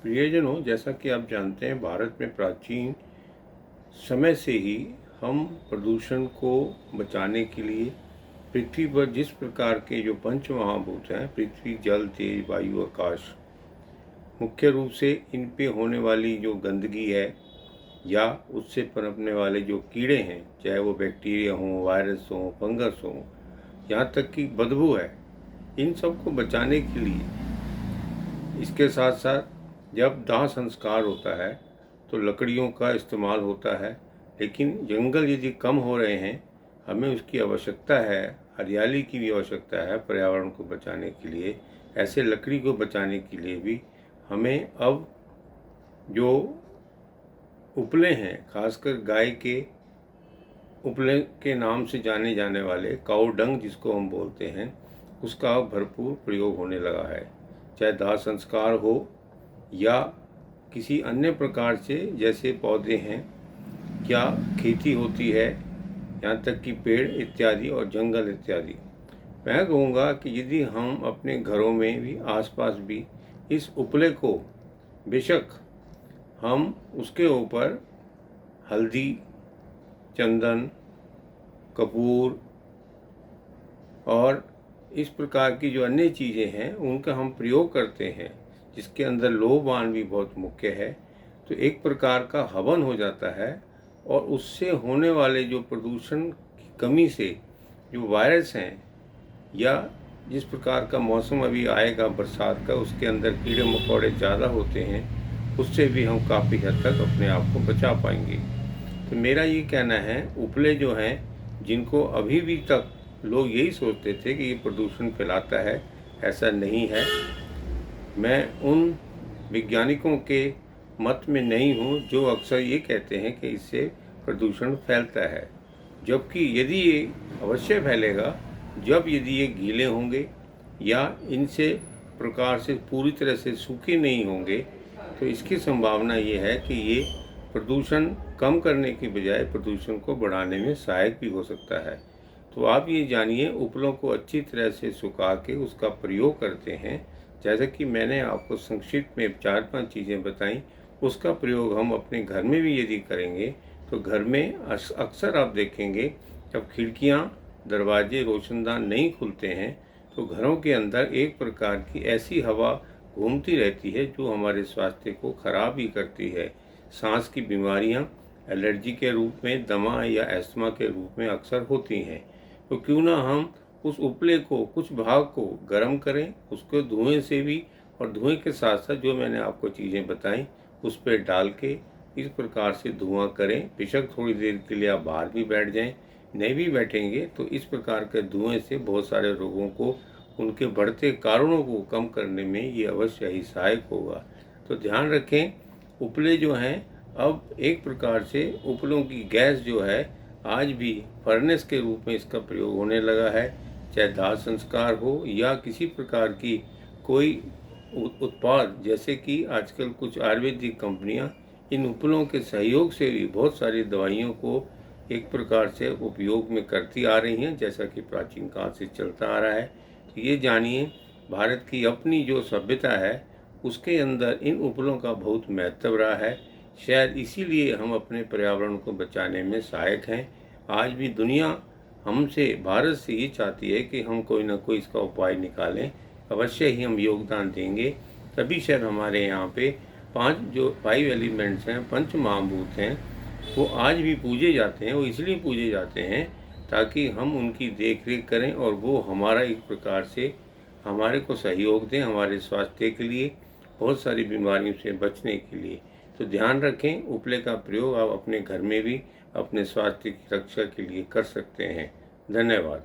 प्रियजनों, जैसा कि आप जानते हैं, भारत में प्राचीन समय से ही हम प्रदूषण को बचाने के लिए पृथ्वी पर जिस प्रकार के जो पंच महाभूत हैं, पृथ्वी, जल, तेज, वायु, आकाश, मुख्य रूप से इन पे होने वाली जो गंदगी है या उससे पनपने वाले जो कीड़े हैं, चाहे वो बैक्टीरिया हों, वायरस हों, फंगस हों, यहाँ तक कि बदबू है, इन सब को बचाने के लिए इसके साथ साथ जब दाह संस्कार होता है तो लकड़ियों का इस्तेमाल होता है। लेकिन जंगल यदि कम हो रहे हैं, हमें उसकी आवश्यकता है, हरियाली की भी आवश्यकता है पर्यावरण को बचाने के लिए। ऐसे लकड़ी को बचाने के लिए भी हमें अब जो उपले हैं, खासकर गाय के उपले के नाम से जाने जाने वाले काऊ डंग जिसको हम बोलते हैं, उसका भरपूर प्रयोग होने लगा है। चाहे दाह संस्कार हो या किसी अन्य प्रकार से, जैसे पौधे हैं, क्या खेती होती है, यहाँ तक कि पेड़ इत्यादि और जंगल इत्यादि। मैं कहूँगा कि यदि हम अपने घरों में भी, आसपास भी इस उपले को, बेशक हम उसके ऊपर हल्दी, चंदन, कपूर और इस प्रकार की जो अन्य चीज़ें हैं उनका हम प्रयोग करते हैं, जिसके अंदर लोबान भी बहुत मुख्य है, तो एक प्रकार का हवन हो जाता है। और उससे होने वाले जो प्रदूषण की कमी से जो वायरस हैं, या जिस प्रकार का मौसम अभी आएगा बरसात का, उसके अंदर कीड़े मकोड़े ज़्यादा होते हैं, उससे भी हम काफ़ी हद तक अपने आप को बचा पाएंगे। तो मेरा ये कहना है, उपले जो हैं, जिनको अभी भी तक लोग यही सोचते थे कि ये प्रदूषण फैलाता है, ऐसा नहीं है। मैं उन वैज्ञानिकों के मत में नहीं हूँ जो अक्सर ये कहते हैं कि इससे प्रदूषण फैलता है, जबकि यदि ये अवश्य फैलेगा जब यदि ये गीले होंगे या इनसे प्रकार से पूरी तरह से सूखे नहीं होंगे, तो इसकी संभावना ये है कि ये प्रदूषण कम करने की बजाय प्रदूषण को बढ़ाने में सहायक भी हो सकता है। तो आप ये जानिए, उपलों को अच्छी तरह से सुखा के उसका प्रयोग करते हैं। जैसे कि मैंने आपको संक्षिप्त में 4-5 चीज़ें बताई, उसका प्रयोग हम अपने घर में भी यदि करेंगे तो घर में अक्सर आप देखेंगे जब खिड़कियाँ, दरवाजे, रोशनदान नहीं खुलते हैं तो घरों के अंदर एक प्रकार की ऐसी हवा घूमती रहती है जो हमारे स्वास्थ्य को खराब ही करती है। सांस की बीमारियाँ एलर्जी के रूप में, दमा या अस्थमा के रूप में अक्सर होती हैं। तो क्यों ना हम उस उपले को, कुछ भाग को गर्म करें, उसको धुएं से भी, और धुएं के साथ साथ जो मैंने आपको चीज़ें बताई उस पर डाल के इस प्रकार से धुआं करें। बेशक थोड़ी देर के लिए आप बाहर भी बैठ जाएं, नहीं भी बैठेंगे तो इस प्रकार के धुएं से बहुत सारे रोगों को, उनके बढ़ते कारणों को कम करने में ये अवश्य ही सहायक होगा। तो ध्यान रखें, उपले जो हैं, अब एक प्रकार से उपलों की गैस जो है आज भी फर्नेस के रूप में इसका प्रयोग होने लगा है। चाहे दाह संस्कार हो या किसी प्रकार की कोई उत्पाद, जैसे कि आजकल कुछ आयुर्वेदिक कंपनियां इन उपलों के सहयोग से भी बहुत सारी दवाइयों को एक प्रकार से उपयोग में करती आ रही हैं, जैसा कि प्राचीन काल से चलता आ रहा है। तो ये जानिए, भारत की अपनी जो सभ्यता है उसके अंदर इन उपलों का बहुत महत्व रहा है। शायद इसीलिए हम अपने पर्यावरण को बचाने में सहायक हैं। आज भी दुनिया हमसे, भारत से ये चाहती है कि हम कोई ना कोई इसका उपाय निकालें। अवश्य ही हम योगदान देंगे, तभी शायद हमारे यहाँ पे 5 एलिमेंट्स हैं, पंच महाभूत हैं, वो आज भी पूजे जाते हैं। वो इसलिए पूजे जाते हैं ताकि हम उनकी देख रेख करें और वो हमारा एक प्रकार से हमारे को सहयोग दें, हमारे स्वास्थ्य के लिए, बहुत सारी बीमारियों से बचने के लिए। तो ध्यान रखें, उपले का प्रयोग आप अपने घर में भी अपने स्वास्थ्य की रक्षा के लिए कर सकते हैं। धन्यवाद।